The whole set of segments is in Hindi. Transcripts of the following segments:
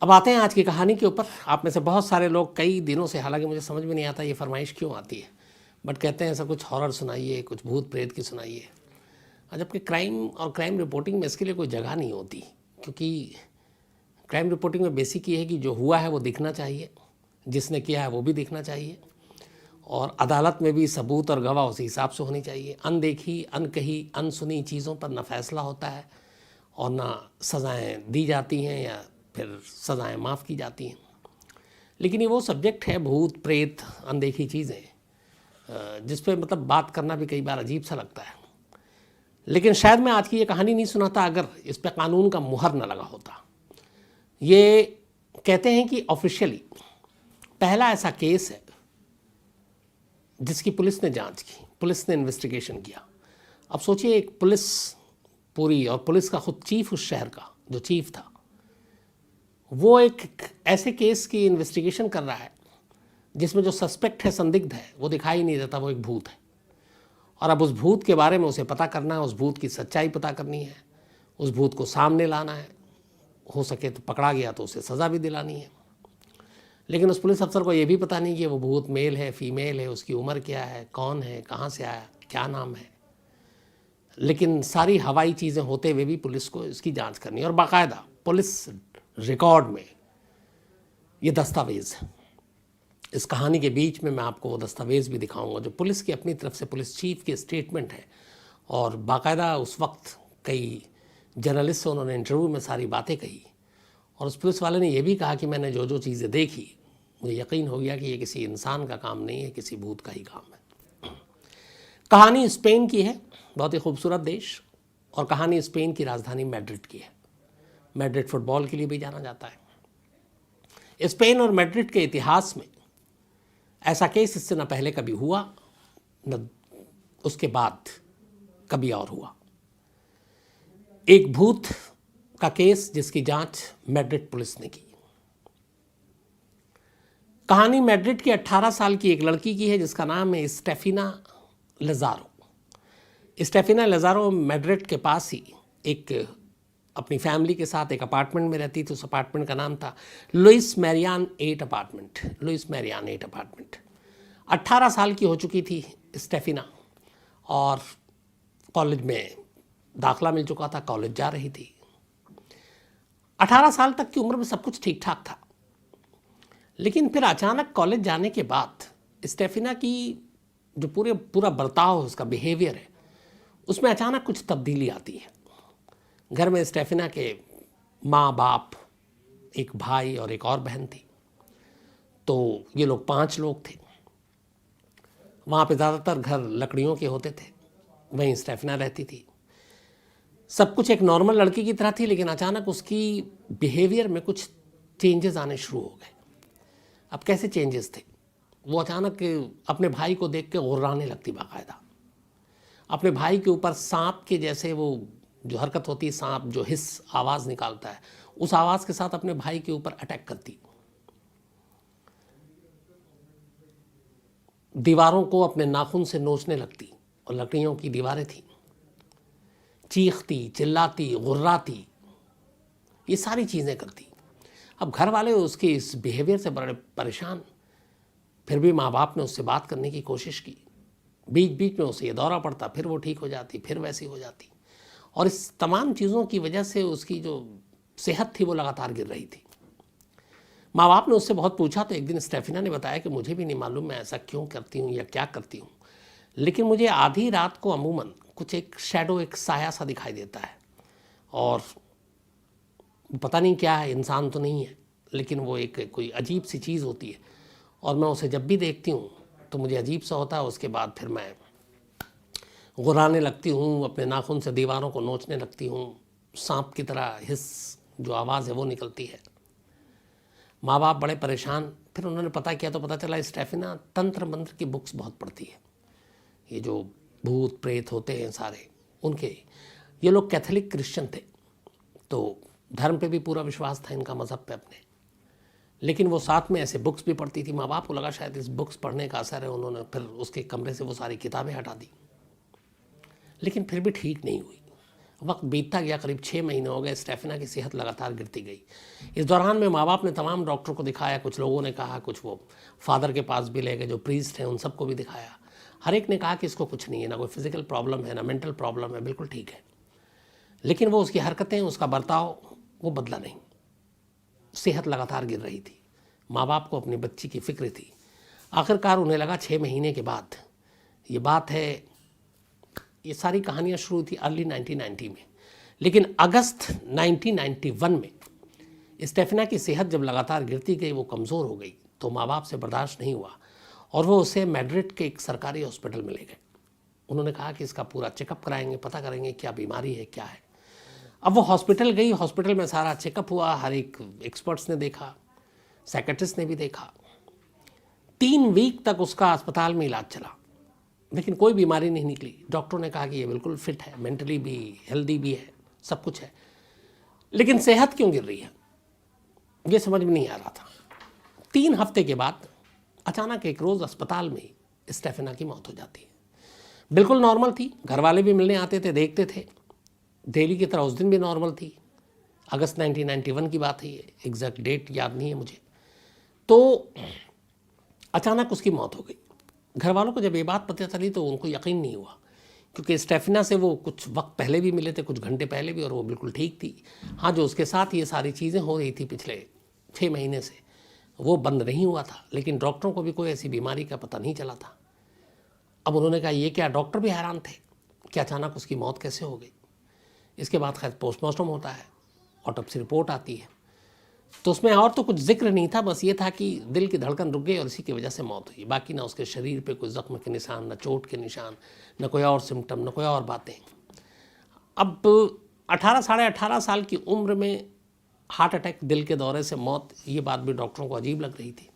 अब आते हैं आज की कहानी के ऊपर। आप में से बहुत सारे लोग कई दिनों से, हालांकि मुझे समझ में नहीं आता ये फरमाइश क्यों आती है, बट कहते हैं ऐसा कुछ हॉरर सुनाइए, कुछ भूत प्रेत की सुनाइए। जबकि क्राइम और क्राइम रिपोर्टिंग में इसके लिए कोई जगह नहीं होती, क्योंकि क्राइम रिपोर्टिंग में बेसिक ये है कि जो हुआ है वो दिखना चाहिए, जिसने किया है वो भी दिखना चाहिए, और अदालत में भी सबूत और गवाह उसी हिसाब से होनी चाहिए। अनदेखी, अनकही, अनसुनी चीज़ों पर न फैसला होता है और ना सज़ाएँ दी जाती हैं या फिर सज़ाएँ माफ़ की जाती हैं। लेकिन ये वो सब्जेक्ट है, भूत प्रेत, अनदेखी चीज़ें, जिस पे मतलब बात करना भी कई बार अजीब सा लगता है। लेकिन शायद मैं आज की ये कहानी नहीं सुनाता अगर इस पे कानून का मुहर न लगा होता। ये कहते हैं कि ऑफिशियली पहला ऐसा केस है जिसकी पुलिस ने जांच की, पुलिस ने इन्वेस्टिगेशन किया। अब सोचिए, एक पुलिस पूरी, और पुलिस का खुद चीफ उस शहर का जो चीफ था, वो एक ऐसे केस की इन्वेस्टिगेशन कर रहा है जिसमें जो सस्पेक्ट है, संदिग्ध है, वो दिखाई नहीं देता, वो एक भूत है। और अब उस भूत के बारे में उसे पता करना है, उस भूत की सच्चाई पता करनी है, उस भूत को सामने लाना है, हो सके तो पकड़ा गया तो उसे सज़ा भी दिलानी है। लेकिन उस पुलिस अफसर को ये भी पता नहीं कि वो भूत मेल है, फीमेल है, उसकी उम्र क्या है, कौन है, कहाँ से आया, क्या नाम है। लेकिन सारी हवाई चीज़ें होते हुए भी पुलिस को इसकी जांच करनी है, और बाकायदा पुलिस रिकॉर्ड में ये दस्तावेज़ है। इस कहानी के बीच में मैं आपको वो दस्तावेज़ भी दिखाऊंगा जो पुलिस की अपनी तरफ से, पुलिस चीफ के स्टेटमेंट है, और बाकायदा उस वक्त कई जर्नलिस्ट से उन्होंने इंटरव्यू में सारी बातें कही, और उस पुलिस वाले ने यह भी कहा कि मैंने जो जो चीज़ें देखी, मुझे यकीन हो गया कि ये किसी इंसान का काम नहीं है, किसी भूत का ही काम है। कहानी स्पेन की है, बहुत ही खूबसूरत देश, और कहानी स्पेन की राजधानी मैड्रिड की है। मैड्रिड फुटबॉल के लिए भी जाना जाता है। स्पेन और मैड्रिड के इतिहास में ऐसा केस इससे न पहले कभी हुआ, न उसके बाद कभी और हुआ। एक भूत का केस जिसकी जांच मैड्रिड पुलिस ने की। कहानी मैड्रिड की 18 साल की एक लड़की की है जिसका नाम है स्टेफिना लज़ारो। स्टेफिना लज़ारो मैड्रिड के पास ही एक अपनी फैमिली के साथ एक अपार्टमेंट में रहती थी। उस अपार्टमेंट का नाम था Louis Marianne 8 apartment. Louis Marianne 8 apartment. 18 साल की हो चुकी थी स्टेफिना, और कॉलेज में दाखला मिल चुका था, कॉलेज जा रही थी। 18 साल तक की उम्र में सब कुछ ठीक ठाक था, लेकिन फिर अचानक कॉलेज जाने के बाद स्टेफिना की जो पूरा बर्ताव है, उसका बिहेवियर है, उसमें अचानक कुछ तब्दीली आती है। घर में स्टेफिना के माँ बाप, एक भाई और एक और बहन थी, तो ये लोग 5 लोग थे। वहाँ पे ज़्यादातर घर लकड़ियों के होते थे, वहीं स्टेफिना रहती थी। सब कुछ एक नॉर्मल लड़की की तरह थी, लेकिन अचानक उसकी बिहेवियर में कुछ चेंजेस आने शुरू हो गए। अब कैसे चेंजेस थे? वो अचानक अपने भाई को देख के गुर्राने लगती, बाकायदा अपने भाई के ऊपर सांप के जैसे, वो जो हरकत होती है, सांप जो हिस्स आवाज़ निकालता है, उस आवाज़ के साथ अपने भाई के ऊपर अटैक करती। दीवारों को अपने नाखून से नोचने लगती, और लकड़ियों की दीवारें थीं। चीखती, चिल्लाती, गुर्राती, ये सारी चीज़ें करती। अब घर वाले उसके इस बिहेवियर से बड़े परेशान। फिर भी माँ बाप ने उससे बात करने की कोशिश की। बीच बीच में उसे ये दौरा पड़ता, फिर वो ठीक हो जाती, फिर वैसी हो जाती, और इस तमाम चीज़ों की वजह से उसकी जो सेहत थी वो लगातार गिर रही थी। माँ बाप ने उससे बहुत पूछा, तो एक दिन स्टेफिना ने बताया कि मुझे भी नहीं मालूम मैं ऐसा क्यों करती हूँ या क्या करती हूँ, लेकिन मुझे आधी रात को अमूमन कुछ एक शैडो, एक साया सा दिखाई देता है, और पता नहीं क्या है, इंसान तो नहीं है, लेकिन वो एक कोई अजीब सी चीज़ होती है, और मैं उसे जब भी देखती हूँ तो मुझे अजीब सा होता है। उसके बाद फिर मैं गुर्राने लगती हूँ, अपने नाखून से दीवारों को नोचने लगती हूँ, सांप की तरह हिस्स जो आवाज़ है वो निकलती है। माँ बाप बड़े परेशान। फिर उन्होंने पता किया तो पता चला स्टेफिना तंत्र मंत्र की बुक्स बहुत पढ़ती है। ये जो भूत प्रेत होते हैं सारे, उनके, ये लोग कैथोलिक क्रिश्चियन थे, तो धर्म पे भी पूरा विश्वास था इनका, मज़हब पे अपने, लेकिन वो साथ में ऐसे बुक्स भी पढ़ती थी। माँ बाप को लगा शायद इस बुक्स पढ़ने का असर है, उन्होंने फिर उसके कमरे से वो सारी किताबें हटा दी, लेकिन फिर भी ठीक नहीं हुई। वक्त बीतता गया, करीब 6 महीने हो गए, स्टेफिना की सेहत लगातार गिरती गई। इस दौरान में माँ बाप ने तमाम डॉक्टर को दिखाया, कुछ लोगों ने कहा, कुछ वो फादर के पास भी ले गए जो प्रीस्ट हैं, उन सबको भी दिखाया। हर एक ने कहा कि इसको कुछ नहीं है, ना कोई फिजिकल प्रॉब्लम है, ना मेंटल प्रॉब्लम है, बिल्कुल ठीक है। लेकिन वो उसकी हरकतें, उसका बर्ताव वो बदला नहीं। सेहत लगातार गिर रही थी। माँ बाप को अपनी बच्ची की फिक्र थी। आखिरकार उन्हें लगा 6 महीने के बाद, ये बात है, ये सारी कहानियाँ शुरू थी अर्ली 1990 में, लेकिन अगस्त 1991 में स्टेफिना की सेहत जब लगातार गिरती गई, वो कमज़ोर हो गई, तो माँ बाप से बर्दाश्त नहीं हुआ और वो उसे मैड्रिड के एक सरकारी हॉस्पिटल में ले गए। उन्होंने कहा कि इसका पूरा चेकअप कराएंगे, पता करेंगे क्या बीमारी है, क्या है। अब वो हॉस्पिटल गई, हॉस्पिटल में सारा चेकअप हुआ, हर एक एक्सपर्ट्स ने देखा, साइकेट्रिस्ट ने भी देखा। 3 वीक तक उसका अस्पताल में इलाज चला, लेकिन कोई बीमारी नहीं निकली। डॉक्टरों ने कहा कि ये बिल्कुल फिट है, मेंटली भी हेल्दी भी है, सब कुछ है, लेकिन सेहत क्यों गिर रही है, ये समझ में नहीं आ रहा था। 3 हफ्ते के बाद अचानक एक रोज़ अस्पताल में स्टेफिना की मौत हो जाती है। बिल्कुल नॉर्मल थी, घर वाले भी मिलने आते थे, देखते थे, डेली की तरह उस दिन भी नॉर्मल थी। अगस्त 1991 की बात है, ये एग्जैक्ट डेट याद नहीं है मुझे। तो अचानक उसकी मौत हो गई। घर वालों को जब ये बात पता चली तो उनको यकीन नहीं हुआ, क्योंकि स्टेफिना से वो कुछ वक्त पहले भी मिले थे, कुछ घंटे पहले भी, और वो बिल्कुल ठीक थी। हाँ, जो उसके साथ ये सारी चीज़ें हो रही थी पिछले 6 महीने से, वो बंद नहीं हुआ था, लेकिन डॉक्टरों को भी कोई ऐसी बीमारी का पता नहीं चला था। अब उन्होंने कहा ये क्या, डॉक्टर भी हैरान थे कि अचानक उसकी मौत कैसे हो गई। इसके बाद खैर पोस्टमार्टम होता है, ऑटोप्सी रिपोर्ट आती है, तो उसमें और तो कुछ जिक्र नहीं था, बस ये था कि दिल की धड़कन रुक गई और इसी की वजह से मौत हुई। बाकी ना उसके शरीर पे कोई ज़ख्म के निशान, ना चोट के निशान, ना कोई और सिम्टम, ना कोई और बातें। अब 18 साढ़े 18 साल की उम्र में हार्ट अटैक, दिल के दौरे से मौत, ये बात भी डॉक्टरों को अजीब लग रही थी।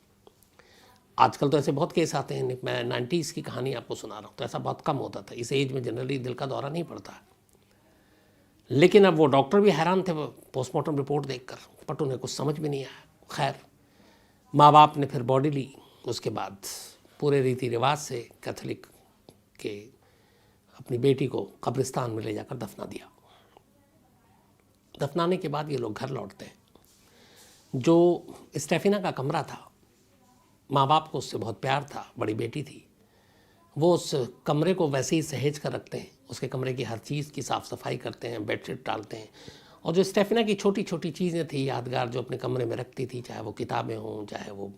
आजकल तो ऐसे बहुत केस आते हैं, मैं 90s की कहानी आपको सुना रहा हूँ, तो ऐसा बहुत कम होता था। इस एज में जनरली दिल का दौरा नहीं पड़ता है। लेकिन अब वो डॉक्टर भी हैरान थे पोस्टमार्टम रिपोर्ट देखकर, बट उन्हें कुछ समझ में नहीं आया। खैर, माँ बाप ने फिर बॉडी ली, उसके बाद पूरे रीति रिवाज से कैथोलिक के अपनी बेटी को कब्रिस्तान में ले जाकर दफना दिया। दफनाने के बाद ये लोग घर लौटते हैं। जो स्टेफिना का कमरा था, माँ बाप को उससे बहुत प्यार था, बड़ी बेटी थी, वो उस कमरे को वैसे ही सहेज कर रखते हैं। उसके कमरे की हर चीज़ की साफ़ सफाई करते हैं, बेडशीट डालते हैं, और जो स्टेफिना की छोटी छोटी चीज़ें थी यादगार, जो अपने कमरे में रखती थी, चाहे वो किताबें हों, चाहे वो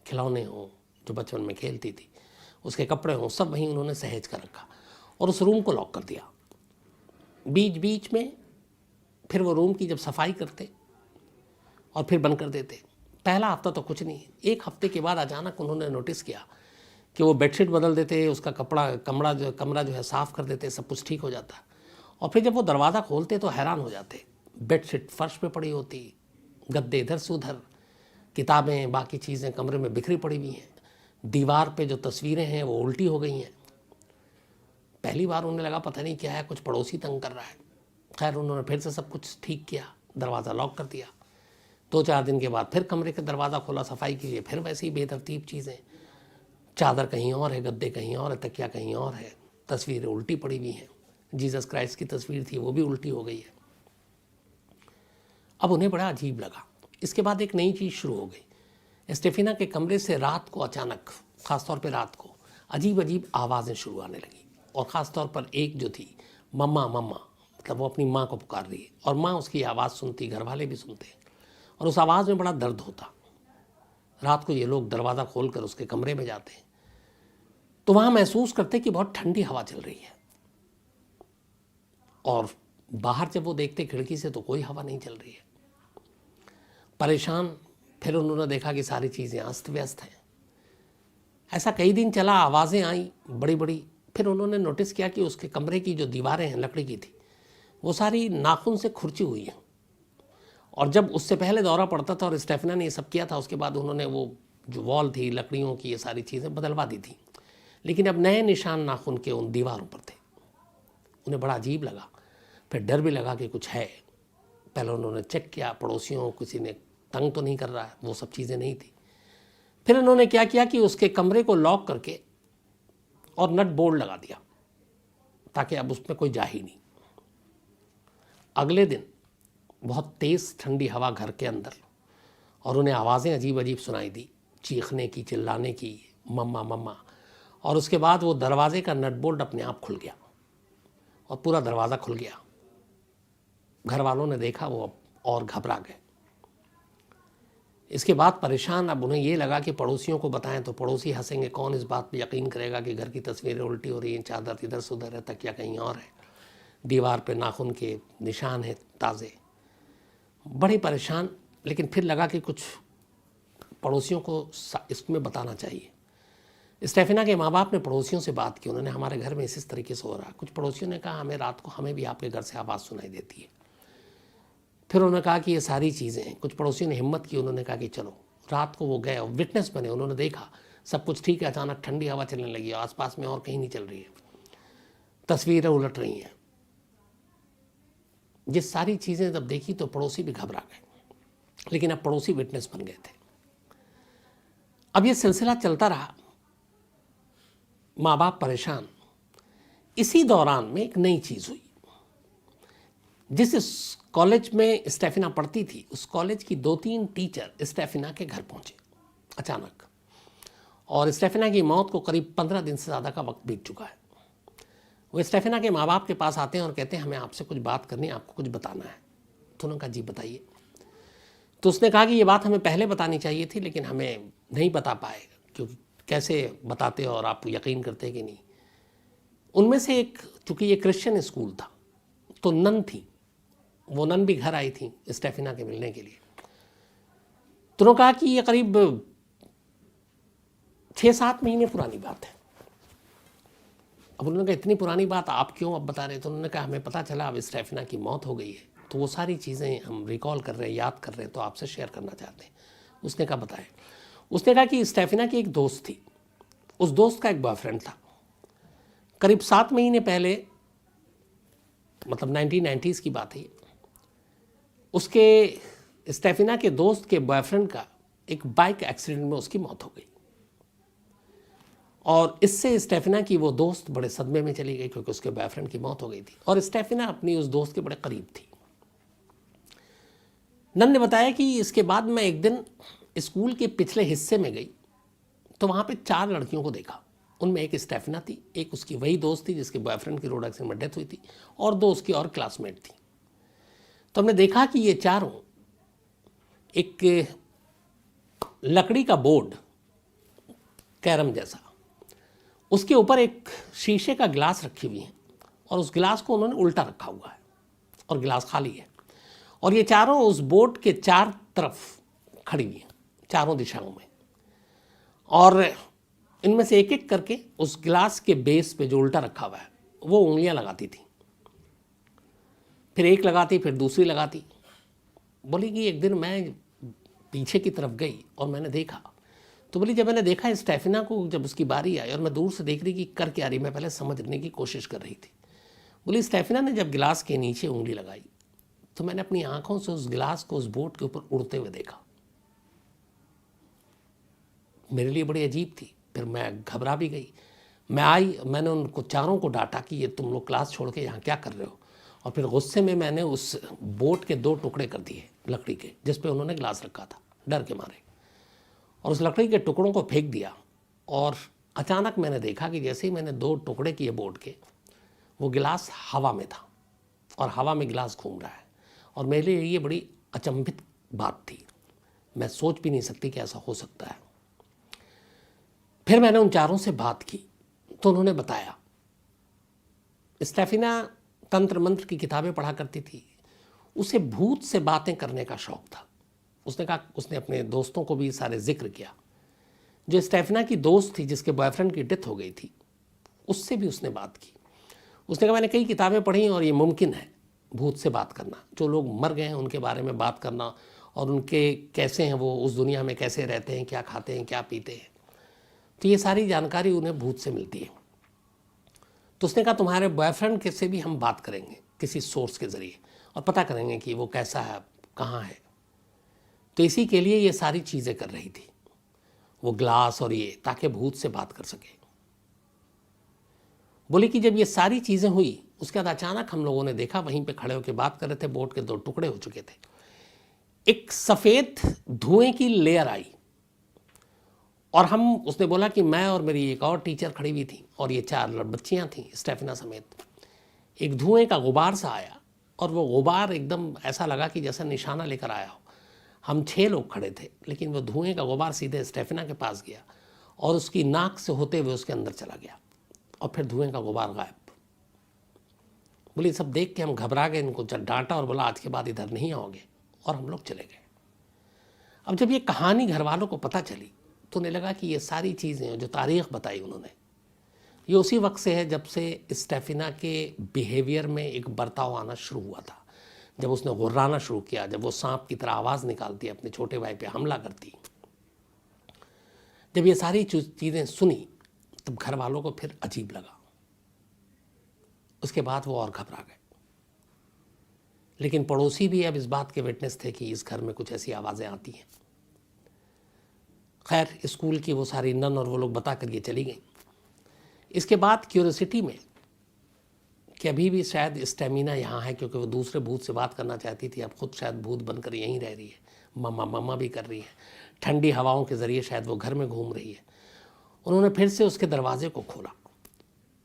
खिलौने हों जो बचपन में खेलती थी, उसके कपड़े हों, सब वहीं उन्होंने सहेज कर रखा और उस रूम को लॉक कर दिया। बीच बीच में फिर वो रूम की जब सफाई करते और फिर बंद कर देते। पहला हफ्ता तो कुछ नहीं, 1 हफ्ते के बाद अचानक उन्होंने नोटिस किया कि वो बेडशीट बदल देते, उसका कमरा जो है साफ़ कर देते, सब कुछ ठीक हो जाता। और फिर जब वो दरवाज़ा खोलते तो हैरान हो जाते, बेडशीट फर्श पे पड़ी होती, गद्दे इधर से उधर, किताबें, बाकी चीज़ें कमरे में बिखरी पड़ी हुई हैं, दीवार पे जो तस्वीरें हैं वो उल्टी हो गई हैं। पहली बार उन्हें लगा पता नहीं क्या है, कुछ पड़ोसी तंग कर रहा है। खैर, उन्होंने फिर से सब कुछ ठीक किया, दरवाज़ा लॉक कर दिया। 2-4 दिन के बाद फिर कमरे का दरवाज़ा खोला सफाई के लिए, फिर वैसी बेतरतीब चीज़ें, चादर कहीं और है, गद्दे कहीं और है, तकिया कहीं और है, तस्वीरें उल्टी पड़ी हुई हैं। जीसस क्राइस्ट की तस्वीर थी वो भी उल्टी हो गई है। अब उन्हें बड़ा अजीब लगा। इसके बाद एक नई चीज़ शुरू हो गई। स्टेफिना के कमरे से रात को अचानक, ख़ासतौर पे रात को, अजीब अजीब आवाज़ें शुरू आने लगी, और ख़ासतौर पर एक जो थी, मम्मा मम्मा, मतलब वो अपनी माँ को पुकार रही है, और माँ उसकी आवाज़ सुनती, घर वाले भी सुनते, और उस आवाज़ में बड़ा दर्द होता। रात को ये लोग दरवाज़ा खोलकर उसके कमरे में जाते तो वहाँ महसूस करते कि बहुत ठंडी हवा चल रही है, और बाहर जब वो देखते खिड़की से तो कोई हवा नहीं चल रही है। परेशान, फिर उन्होंने देखा कि सारी चीज़ें अस्त व्यस्त हैं। ऐसा कई दिन चला, आवाज़ें आई बड़ी बड़ी। फिर उन्होंने नोटिस किया कि उसके कमरे की जो दीवारें हैं लकड़ी की थी, वो सारी नाखून से खुरची हुई हैं। और जब उससे पहले दौरा पड़ता था और स्टेफिना ने ये सब किया था, उसके बाद उन्होंने वो जो वॉल थी लकड़ियों की, ये सारी चीज़ें बदलवा दी थी, लेकिन अब नए निशान नाखून के उन दीवारों पर थे। उन्हें बड़ा अजीब लगा, फिर डर भी लगा कि कुछ है। पहले उन्होंने चेक किया, पड़ोसियों किसी ने तंग तो नहीं कर रहा है, वो सब चीज़ें नहीं थी। फिर उन्होंने क्या किया कि उसके कमरे को लॉक करके और नट बोल्ट लगा दिया, ताकि अब उसमें कोई जा ही नहीं। अगले दिन बहुत तेज़ ठंडी हवा घर के अंदर, और उन्हें आवाज़ें अजीब अजीब सुनाई दी, चीखने की, चिल्लाने की, मम्मा मम्मा। और उसके बाद वो दरवाजे का नट बोल्ट अपने आप खुल गया और पूरा दरवाज़ा खुल गया। घर वालों ने देखा, वो और घबरा गए। इसके बाद परेशान, अब उन्हें ये लगा कि पड़ोसियों को बताएं तो पड़ोसी हंसेंगे, कौन इस बात पे यकीन करेगा कि घर की तस्वीरें उल्टी हो रही हैं, चादर इधर से उधर है, तकिया कहीं और है, दीवार पे नाखून के निशान हैं ताज़े। बड़ी परेशान, लेकिन फिर लगा कि कुछ पड़ोसियों को इसमें बताना चाहिए। स्टेफिना के माँ बाप ने पड़ोसियों से बात की, उन्होंने हमारे घर में इस तरीके से हो रहा है। कुछ पड़ोसियों ने कहा हमें रात को हमें भी आपके घर से आवाज़ सुनाई देती है। फिर उन्होंने कहा कि ये सारी चीज़ें हैं। कुछ पड़ोसियों ने हिम्मत की, उन्होंने कहा कि चलो। रात को वो गए और विटनेस बने, उन्होंने देखा सब कुछ ठीक है, अचानक ठंडी हवा चलने लगी, आसपास में और कहीं नहीं चल रही है, तस्वीरें उलट रही हैं। ये सारी चीज़ें जब देखी तो पड़ोसी भी घबरा गए, लेकिन अब पड़ोसी विटनेस बन गए थे। अब ये सिलसिला चलता रहा, माँ बाप परेशान। इसी दौरान में एक नई चीज़ हुई। जिस कॉलेज में स्टेफिना पढ़ती थी, उस कॉलेज की 2-3 टीचर स्टेफिना के घर पहुंचे अचानक, और स्टेफिना की मौत को करीब 15 दिन से ज़्यादा का वक्त बीत चुका है। वो स्टेफिना के माँ बाप के पास आते हैं और कहते हैं हमें आपसे कुछ बात करनी है, आपको कुछ बताना है। तो उन्होंने कहा जी बताइए। तो उसने कहा कि ये बात हमें पहले बतानी चाहिए थी, लेकिन हमें नहीं बता पाए, क्योंकि कैसे बताते और आप यकीन करते कि नहीं। उनमें से एक, चूँकि ये क्रिश्चियन स्कूल था, तो नन थी, वो नन भी घर आई थी स्टेफिना के मिलने के लिए। तो उन्होंने कहा कि ये करीब 6-7 महीने पुरानी बात है। अब उन्होंने कहा इतनी पुरानी बात आप क्यों अब बता रहे? तो उन्होंने कहा हमें पता चला अब स्टेफिना की मौत हो गई है, तो वो सारी चीज़ें हम रिकॉल कर रहे हैं, याद कर रहे हैं, तो आपसे शेयर करना चाहते हैं। उसने कहा बताएं। उसने कहा कि स्टेफिना की एक दोस्त थी, उस दोस्त का एक बॉयफ्रेंड था। करीब 7 महीने पहले, मतलब 1990s की बात है, उसके स्टेफिना के दोस्त के बॉयफ्रेंड का एक बाइक एक्सीडेंट में उसकी मौत हो गई, और इससे स्टेफिना की वो दोस्त बड़े सदमे में चली गई, क्योंकि उसके बॉयफ्रेंड की मौत हो गई थी, और स्टेफिना अपनी उस दोस्त के बड़े करीब थी। नन ने बताया कि इसके बाद मैं एक दिन स्कूल के पिछले हिस्से में गई, तो वहाँ पे 4 लड़कियों को देखा। उनमें एक स्टेफिना थी, एक उसकी वही दोस्त थी जिसके बॉयफ्रेंड की रोड एक्सीडेंट में डेथ हुई थी, और 2 उसकी और क्लासमेट थी। तो हमने देखा कि ये चारों एक लकड़ी का बोर्ड, कैरम जैसा, उसके ऊपर एक शीशे का गिलास रखी हुई है, और उस गिलास को उन्होंने उल्टा रखा हुआ है, और गिलास खाली है, और ये चारों उस बोर्ड के 4 तरफ खड़ी हुई हैं, चारों दिशाओं में, और इनमें से एक एक करके उस गिलास के बेस पे जो उल्टा रखा हुआ है वो उंगलियां लगाती थी। फिर एक लगाती, फिर दूसरी लगाती। बोली कि एक दिन मैं पीछे की तरफ गई और मैंने देखा, तो बोली जब मैंने देखा स्टेफिना को, जब उसकी बारी आई और मैं दूर से देख रही कि कर क्या रही, मैं पहले समझने की कोशिश कर रही थी। बोली स्टेफिना ने जब गिलास के नीचे उंगली लगाई तो मैंने अपनी आंखों से उस गिलास को उस बोर्ड के ऊपर उड़ते हुए देखा। मेरे लिए बड़ी अजीब थी। फिर मैं घबरा भी गई। मैं आई, मैंने उनको चारों को डांटा कि ये तुम लोग क्लास छोड़ के यहाँ क्या कर रहे हो, और फिर गुस्से में मैंने उस बोर्ड के 2 टुकड़े कर दिए लकड़ी के, जिस पे उन्होंने गिलास रखा था, डर के मारे, और उस लकड़ी के टुकड़ों को फेंक दिया। और अचानक मैंने देखा कि जैसे ही मैंने 2 टुकड़े किए बोर्ड के, वो गिलास हवा में था, और हवा में गिलास घूम रहा है, और मेरे लिए ये बड़ी अचंभित बात थी। मैं सोच भी नहीं सकती कि ऐसा हो सकता है। फिर मैंने उन चारों से बात की, तो उन्होंने बताया स्टेफिना तंत्र मंत्र की किताबें पढ़ा करती थी, उसे भूत से बातें करने का शौक था। उसने कहा, उसने अपने दोस्तों को भी सारे जिक्र किया। जो स्टेफिना की दोस्त थी जिसके बॉयफ्रेंड की डेथ हो गई थी, उससे भी उसने बात की। उसने कहा मैंने कई किताबें पढ़ी और ये मुमकिन है भूत से बात करना, जो लोग मर गए हैं उनके बारे में बात करना, और उनके कैसे हैं वो उस दुनिया में, कैसे रहते हैं, क्या खाते हैं, क्या पीते हैं, तो ये सारी जानकारी उन्हें भूत से मिलती है। तो उसने कहा तुम्हारे बॉयफ्रेंड के से भी हम बात करेंगे किसी सोर्स के ज़रिए, और पता करेंगे कि वो कैसा है, कहाँ है। तो इसी के लिए ये सारी चीज़ें कर रही थी, वो ग्लास और ये, ताकि भूत से बात कर सके। बोले कि जब ये सारी चीज़ें हुई उसके बाद अचानक हम लोगों ने देखा, वहीं पे खड़े होकर बात कर रहे थे, बोट के 2 टुकड़े हो चुके थे, एक सफ़ेद धुएं की लेयर आई और उसने बोला कि मैं और मेरी एक और टीचर खड़ी हुई थी और ये 4 बच्चियाँ थीं स्टेफिना समेत। एक धुएं का गुबार सा आया और वो गुबार एकदम ऐसा लगा कि जैसा निशाना लेकर आया हो। हम 6 लोग खड़े थे, लेकिन वो धुएं का गुबार सीधे स्टेफिना के पास गया और उसकी नाक से होते हुए उसके अंदर चला गया और फिर धुएं का गुबार गायब। बोले सब देख के हम घबरा गए, इनको डांटा और बोला आज के बाद इधर नहीं आओगे, और हम लोग चले गए। अब जब ये कहानी घर वालों को पता चली तो उन्हें लगा कि ये सारी चीज़ें जो तारीख़ बताई उन्होंने, ये उसी वक्त से है जब से स्टेफिना के बिहेवियर में एक बर्ताव आना शुरू हुआ था, जब उसने गुर्राना शुरू किया, जब वो सांप की तरह आवाज़ निकालती, अपने छोटे भाई पे हमला करती। जब ये सारी चीज़ें सुनी तब घर वालों को फिर अजीब लगा। उसके बाद वो और घबरा गए, लेकिन पड़ोसी भी अब इस बात के विटनेस थे कि इस घर में कुछ ऐसी आवाज़ें आती हैं। खैर, स्कूल की वो सारी नन और वो लोग बता कर ये चली गई। इसके बाद क्यूरियोसिटी में कि अभी भी शायद स्टेमिना यहाँ है, क्योंकि वो दूसरे भूत से बात करना चाहती थी, अब खुद शायद भूत बनकर यहीं रह रही है, मम्मा मम्मा भी कर रही है, ठंडी हवाओं के ज़रिए शायद वो घर में घूम रही है। उन्होंने फिर से उसके दरवाजे को खोला।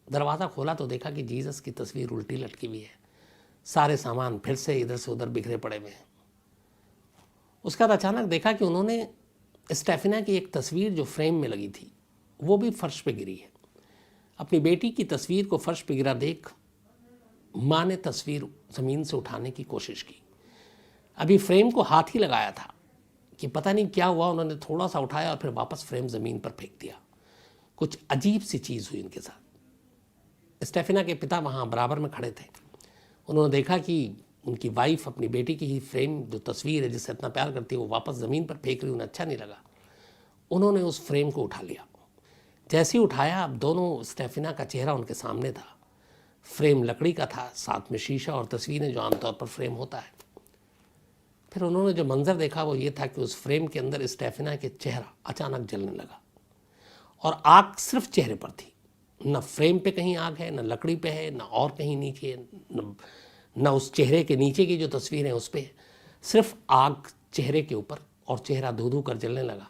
दरवाज़ा खोला तो देखा कि जीसस की तस्वीर उल्टी लटकी हुई है, सारे सामान फिर से इधर से उधर बिखरे पड़े हुए हैं। उसके बाद अचानक देखा कि उन्होंने स्टेफिना की एक तस्वीर जो फ्रेम में लगी थी वो भी फर्श पे गिरी है। अपनी बेटी की तस्वीर को फर्श पे गिरा देख माँ ने तस्वीर ज़मीन से उठाने की कोशिश की। अभी फ्रेम को हाथ ही लगाया था कि पता नहीं क्या हुआ, उन्होंने थोड़ा सा उठाया और फिर वापस फ्रेम ज़मीन पर फेंक दिया। कुछ अजीब सी चीज़ हुई उनके साथ। स्टेफिना के पिता वहाँ बराबर में खड़े थे। उन्होंने देखा कि उनकी वाइफ अपनी बेटी की ही फ्रेम, जो तस्वीर है जिससे इतना प्यार करती है, वो वापस ज़मीन पर फेंक रही। उन्हें अच्छा नहीं लगा। उन्होंने उस फ्रेम को उठा लिया। जैसे ही उठाया, अब दोनों स्टेफिना का चेहरा उनके सामने था। फ्रेम लकड़ी का था, साथ में शीशा और तस्वीरें जो आमतौर पर फ्रेम होता है। फिर उन्होंने जो मंजर देखा वो ये था कि उस फ्रेम के अंदर स्टेफिना के चेहरा अचानक जलने लगा और आग सिर्फ चेहरे पर थी। न फ्रेम पे कहीं आग है, न लकड़ी पे है, न और कहीं नीचे, न उस चेहरे के नीचे की जो तस्वीर है उस पर, सिर्फ आग चेहरे के ऊपर, और चेहरा धू धू कर जलने लगा।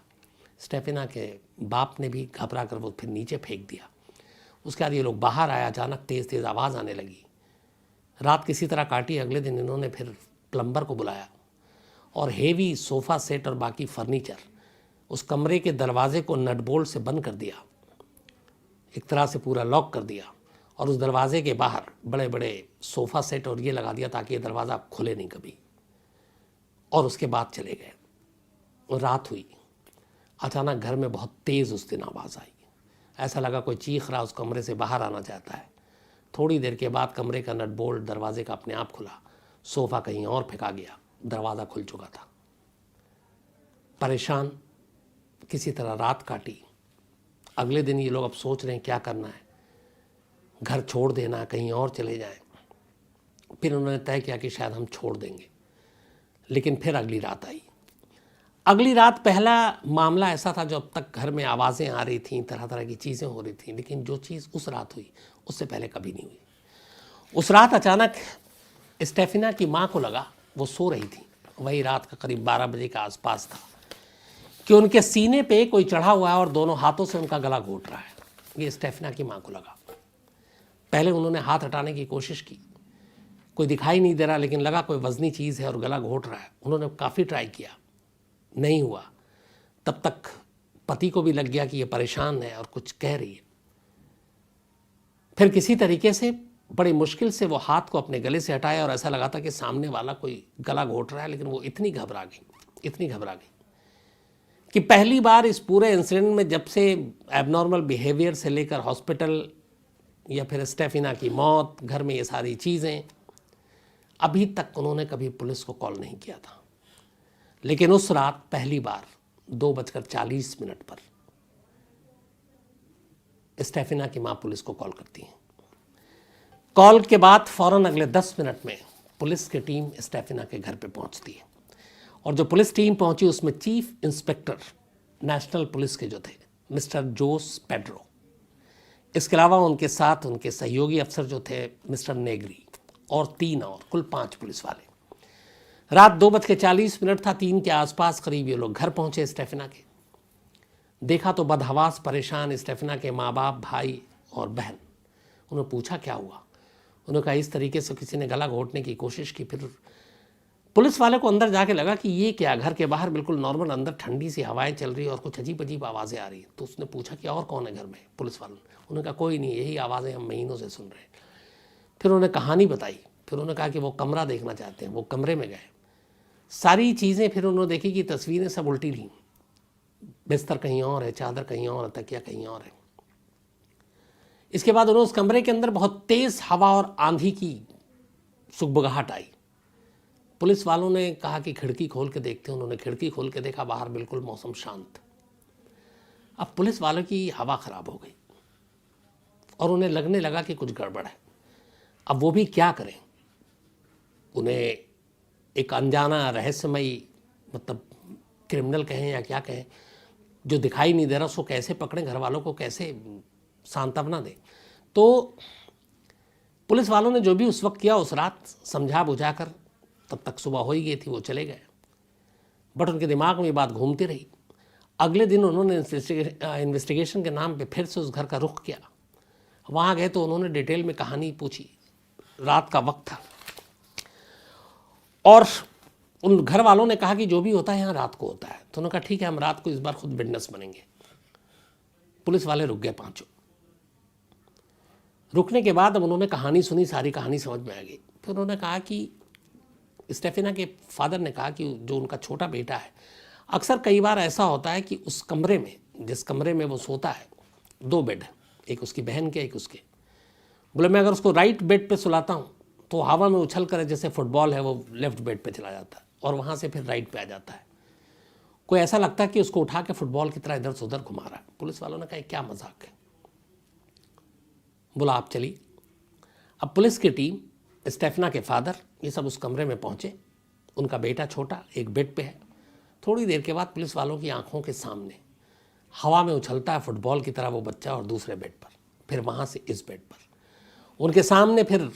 स्टेफिना के बाप ने भी घबरा कर वो फिर नीचे फेंक दिया। उसके बाद ये लोग बाहर आया, अचानक तेज़ तेज़ आवाज़ आने लगी। रात किसी तरह काटी। अगले दिन इन्होंने फिर प्लम्बर को बुलाया और हेवी सोफ़ा सेट और बाकी फर्नीचर, उस कमरे के दरवाजे को नट बोल्ट से बंद कर दिया, एक तरह से पूरा लॉक कर दिया, और उस दरवाजे के बाहर बड़े बड़े सोफ़ा सेट और ये लगा दिया ताकि ये दरवाज़ा खुले नहीं कभी। और उसके बाद चले गए। और रात हुई। अचानक घर में बहुत तेज़ उस दिन आवाज़ आई। ऐसा लगा कोई चीख रहा, उस कमरे से बाहर आना चाहता है। थोड़ी देर के बाद कमरे का नट बोल्ट दरवाजे का अपने आप खुला, सोफ़ा कहीं और फेंका गया, दरवाज़ा खुल चुका था। परेशान किसी तरह रात काटी। अगले दिन ये लोग अब सोच रहे हैं क्या करना है, घर छोड़ देना, कहीं और चले जाएं। फिर उन्होंने तय किया कि शायद हम छोड़ देंगे। लेकिन फिर अगली रात आई। अगली रात पहला मामला ऐसा था जो अब तक घर में आवाज़ें आ रही थीं, तरह तरह की चीज़ें हो रही थीं, लेकिन जो चीज़ उस रात हुई उससे पहले कभी नहीं हुई। उस रात अचानक स्टेफिना की माँ को लगा, वो सो रही थी, वही रात का करीब 12 बजे का आसपास था, कि उनके सीने पे कोई चढ़ा हुआ है और दोनों हाथों से उनका गला घोट रहा है। ये स्टेफिना की माँ को लगा। पहले उन्होंने हाथ हटाने की कोशिश की, कोई दिखाई नहीं दे रहा, लेकिन लगा कोई वजनी चीज़ है और गला घोट रहा है। उन्होंने काफ़ी ट्राई किया, नहीं हुआ। तब तक पति को भी लग गया कि ये परेशान है और कुछ कह रही है। फिर किसी तरीके से बड़ी मुश्किल से वो हाथ को अपने गले से हटाया और ऐसा लगा था कि सामने वाला कोई गला घोट रहा है, लेकिन वो इतनी घबरा गई कि पहली बार इस पूरे इंसिडेंट में, जब से एबनॉर्मल बिहेवियर से लेकर हॉस्पिटल या फिर स्टेफिना की मौत, घर में ये सारी चीज़ें, अभी तक उन्होंने कभी पुलिस को कॉल नहीं किया था। लेकिन उस रात पहली बार 2:40 पर स्टेफिना की माँ पुलिस को कॉल करती हैं। कॉल के बाद फ़ौरन अगले 10 मिनट में पुलिस की टीम स्टेफिना के घर पे पहुंचती है। और जो पुलिस टीम पहुंची उसमें चीफ इंस्पेक्टर नेशनल पुलिस के जो थे, मिस्टर जोस पेड्रो, इसके अलावा उनके साथ उनके सहयोगी अफसर जो थे मिस्टर नेगरी और 3 और कुल 5 पुलिस वाले। रात 2:40 था, 3 के आसपास करीब ये लोग घर पहुंचे स्टेफिना के। देखा तो बदहवास परेशान स्टेफिना के माँ बाप, भाई और बहन। उन्होंने पूछा क्या हुआ। उन्होंने कहा इस तरीके से किसी ने गला घोटने की कोशिश की। फिर पुलिस वाले को अंदर जाके लगा कि ये क्या, घर के बाहर बिल्कुल नॉर्मल, अंदर ठंडी सी हवाएं चल रही है और कुछ अजीब अजीब आवाज़ें आ रही हैं। तो उसने पूछा कि और कौन है घर में। पुलिस वालों ने उन्होंने कहा कोई नहीं, यही आवाज़ें हम महीनों से सुन रहे हैं। फिर उन्होंने कहानी बताई। फिर उन्होंने कहा कि वो कमरा देखना चाहते हैं। वो कमरे में गए, सारी चीज़ें फिर उन्होंने देखी कि तस्वीरें सब उल्टी थी। बिस्तर कहीं और है, चादर कहीं और है, तकिया कहीं और है। इसके बाद उन्होंने उस कमरे के अंदर बहुत तेज़ हवा और आंधी की सुगबुगाहट आई। पुलिस वालों ने कहा कि खिड़की खोल के देखते हैं। उन्होंने खिड़की खोल के देखा, बाहर बिल्कुल मौसम शांत। अब पुलिस वालों की हवा खराब हो गई और उन्हें लगने लगा कि कुछ गड़बड़ है। अब वो भी क्या करें। उन्हें एक अनजाना रहस्यमयी, मतलब क्रिमिनल कहें या क्या कहें, जो दिखाई नहीं दे रहा, उसको कैसे पकड़ें, घर वालों को कैसे सांत्वना दें। तो पुलिस वालों ने जो भी उस वक्त किया, उस रात समझा बुझा कर, तब तक सुबह हो ही गई थी, वो चले गए। बट उनके दिमाग में ये बात घूमती रही। अगले दिन उन्होंने इन्वेस्टिगेशन के नाम पे फिर से उस घर का रुख किया। वहाँ गए तो उन्होंने डिटेल में कहानी पूछी। रात का वक्त था और उन घर वालों ने कहा कि जो भी होता है यहाँ रात को होता है। तो उन्होंने कहा ठीक है, हम रात को इस बार खुद विटनेस बनेंगे। पुलिस वाले रुक गए पांचों। रुकने के बाद अब उन्होंने कहानी सुनी, सारी कहानी समझ में आ गई। फिर उन्होंने कहा कि स्टेफिना के फादर ने कहा कि जो उनका छोटा बेटा है, अक्सर कई बार ऐसा होता है कि उस कमरे में, जिस कमरे में वो सोता है, 2 बेड है, एक उसकी बहन के, एक उसके। बोले मैं अगर उसको राइट बेड पे सुलाता हूँ तो हवा में उछल कर, जैसे फुटबॉल है, वो लेफ्ट बेड पे चला जाता है और वहाँ से फिर राइट पे आ जाता है। कोई ऐसा लगता है कि उसको उठा के फुटबॉल की तरह इधर से उधर घुमा रहा है। पुलिस वालों ने कहा क्या मजाक है। बोला आप चलिए। अब पुलिस की टीम, स्टेफिना के फादर, ये सब उस कमरे में पहुंचे। उनका बेटा छोटा एक बेड पे है। थोड़ी देर के बाद पुलिस वालों की आंखों के सामने हवा में उछलता है फुटबॉल की तरह वो बच्चा, और दूसरे बेड पर, फिर वहाँ से इस बेड पर। उनके सामने फिर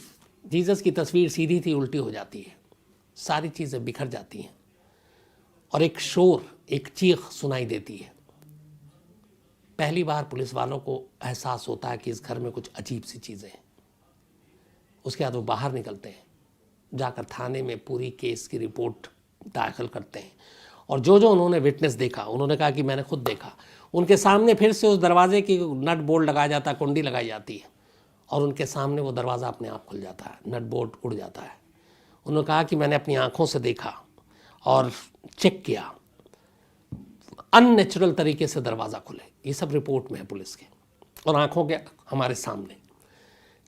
जीसस की तस्वीर सीधी थी उल्टी हो जाती है, सारी चीज़ें बिखर जाती हैं और एक शोर, एक चीख सुनाई देती है। पहली बार पुलिस वालों को एहसास होता है कि इस घर में कुछ अजीब सी चीज़ें हैं। उसके बाद वो बाहर निकलते हैं, जाकर थाने में पूरी केस की रिपोर्ट दाखिल करते हैं और जो जो उन्होंने विटनेस देखा, उन्होंने कहा कि मैंने खुद देखा। उनके सामने फिर से उस दरवाजे की नट बोल्ट लगाया जाता है, कुंडी लगाई जाती है और उनके सामने वो दरवाज़ा अपने आप खुल जाता है, नट बोल्ट उड़ जाता है। उन्होंने कहा कि मैंने अपनी आंखों से देखा और चेक किया, अननेचुरल तरीके से दरवाज़ा खुले। ये सब रिपोर्ट में है पुलिस के, और आंखों के हमारे सामने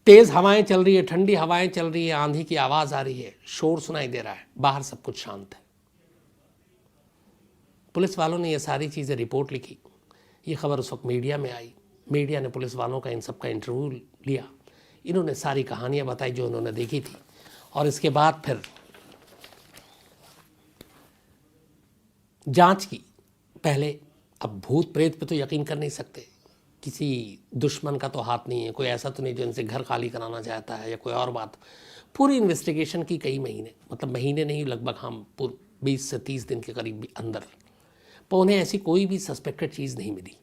तेज़ हवाएं चल रही है, ठंडी हवाएं चल रही है, आंधी की आवाज़ आ रही है, शोर सुनाई दे रहा है, बाहर सब कुछ शांत है। पुलिस वालों ने ये सारी चीज़ें रिपोर्ट लिखी। ये खबर उस वक्त मीडिया में आई। मीडिया ने पुलिस वालों का, इन सब का इंटरव्यू लिया। इन्होंने सारी कहानियाँ बताई जो उन्होंने देखी थी। और इसके बाद फिर जांच की। पहले, अब भूत प्रेत पे तो यकीन कर नहीं सकते, किसी दुश्मन का तो हाथ नहीं है, कोई ऐसा तो नहीं जो इनसे घर खाली कराना चाहता है या कोई और बात। पूरी इन्वेस्टिगेशन की कई महीने, मतलब महीने नहीं, लगभग हम 20 से 30 दिन के करीब अंदर, पर उन्हें ऐसी कोई भी सस्पेक्टेड चीज़ नहीं मिली।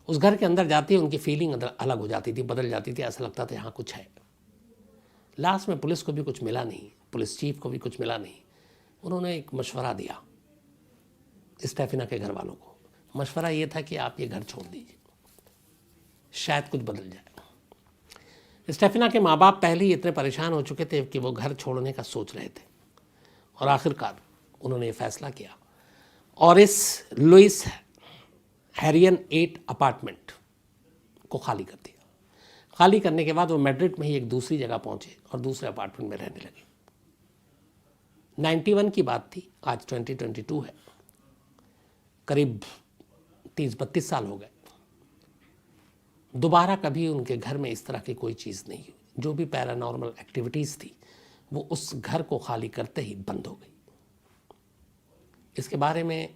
उस घर के अंदर जाती है, उनकी फीलिंग अलग हो जाती थी, बदल जाती थी, ऐसा लगता था यहाँ कुछ है। लास्ट में पुलिस को भी कुछ मिला नहीं, पुलिस चीफ को भी कुछ मिला नहीं। उन्होंने एक मशवरा दिया स्टेफिना के घर वालों को। मशवरा ये था कि आप ये घर छोड़ दीजिए, शायद कुछ बदल जाए। स्टेफिना के माँ बाप पहले ही इतने परेशान हो चुके थे कि वो घर छोड़ने का सोच रहे थे, और आखिरकार उन्होंने ये फैसला किया और इस लुइस हैरियन 8 अपार्टमेंट को खाली कर दिया। खाली करने के बाद वो मैड्रिड में ही एक दूसरी जगह पहुंचे और दूसरे अपार्टमेंट में रहने लगे। 91 की बात थी, आज 2022 है, करीब 30-32 साल हो गए। दोबारा कभी उनके घर में इस तरह की कोई चीज़ नहीं हुई। जो भी पैरानॉर्मल एक्टिविटीज़ थी वो उस घर को खाली करते ही बंद हो गई। इसके बारे में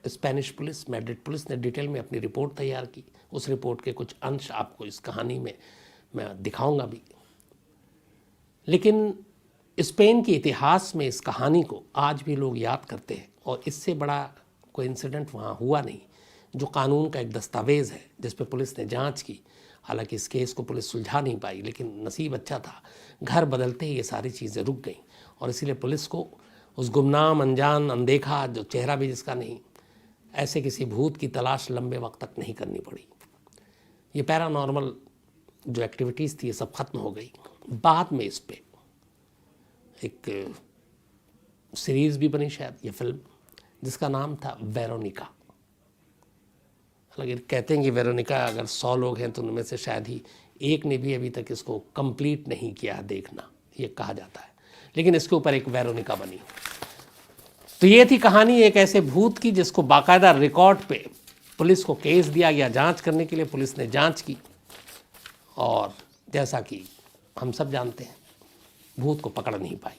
स्पेनिश पुलिस, मैड्रिड पुलिस ने डिटेल में अपनी रिपोर्ट तैयार की। उस रिपोर्ट के कुछ अंश आपको इस कहानी में मैं दिखाऊंगा भी। लेकिन स्पेन के इतिहास में इस कहानी को आज भी लोग याद करते हैं, और इससे बड़ा कोई इंसिडेंट वहाँ हुआ नहीं, जो कानून का एक दस्तावेज़ है जिस पे पुलिस ने जांच की। हालांकि इस केस को पुलिस सुलझा नहीं पाई, लेकिन नसीब अच्छा था, घर बदलते ही ये सारी चीज़ें रुक गईं, और इसीलिए पुलिस को उस गुमनाम, अनजान, अनदेखा, जो चेहरा भी जिसका नहीं, ऐसे किसी भूत की तलाश लंबे वक्त तक नहीं करनी पड़ी। ये पैरानॉर्मल जो एक्टिविटीज़ थी ये सब खत्म हो गई। बाद में इस पे एक सीरीज़ भी बनी, शायद ये फिल्म, जिसका नाम था वेरोनिका। हालांकि कहते हैं कि वेरोनिका अगर 100 लोग हैं तो उनमें से शायद ही एक ने भी अभी तक इसको कंप्लीट नहीं किया देखना, ये कहा जाता है। लेकिन इसके ऊपर एक वेरोनिका बनी। तो ये थी कहानी एक ऐसे भूत की जिसको बाकायदा रिकॉर्ड पे पुलिस को केस दिया गया जांच करने के लिए। पुलिस ने जांच की, और जैसा कि हम सब जानते हैं, भूत को पकड़ नहीं पाई।